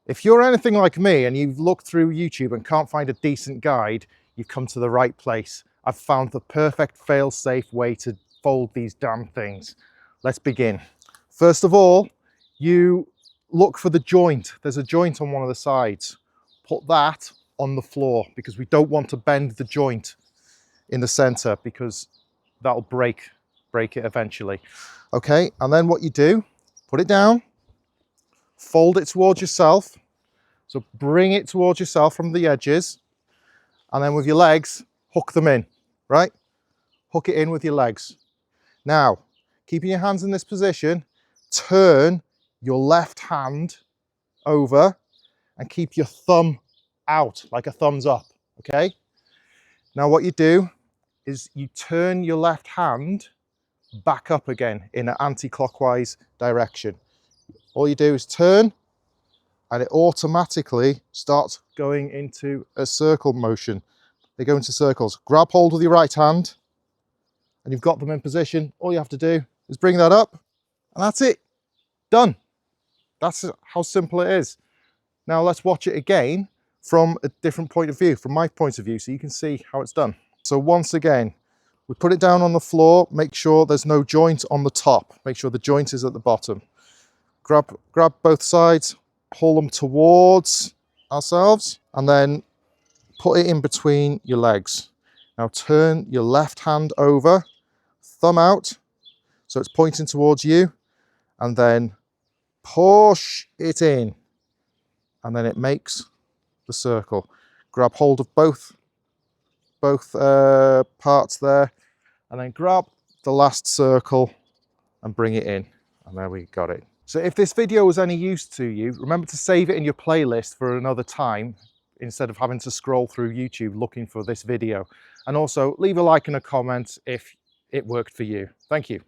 If you're anything like me and you've looked through YouTube and can't find a decent guide, you've come to the right place. I've found the perfect fail-safe way to fold these damn things. Let's begin. First of all, you look for the joint. There's a joint on one of the sides. Put that on the floor because we don't want to bend the joint in the center because that'll break it eventually. Okay, and then what you do, put it down, fold it towards yourself. So bring it towards yourself from the edges, and then with your legs, hook them in, right? Hook it in with your legs. Now, keeping your hands in this position, turn your left hand over and keep your thumb out, like a thumbs up, okay? Now what you do is you turn your left hand back up again in an anti-clockwise direction. All you do is turn, and it automatically starts going into a circle motion. They go into circles. Grab hold with your right hand, and you've got them in position. All you have to do is bring that up, and that's it. Done. That's how simple it is. Now let's watch it again from a different point of view, from my point of view, so you can see how it's done. So once again, we put it down on the floor, make sure there's no joint on the top. Make sure the joint is at the bottom. Grab both sides, pull them towards ourselves, and then put it in between your legs. Now turn your left hand over, thumb out, so it's pointing towards you, and then push it in, and then it makes the circle. Grab hold of both parts there, and then grab the last circle and bring it in, and there we got it. So if this video was any use to you, remember to save it in your playlist for another time instead of having to scroll through YouTube looking for this video. And also leave a like and a comment if it worked for you. Thank you.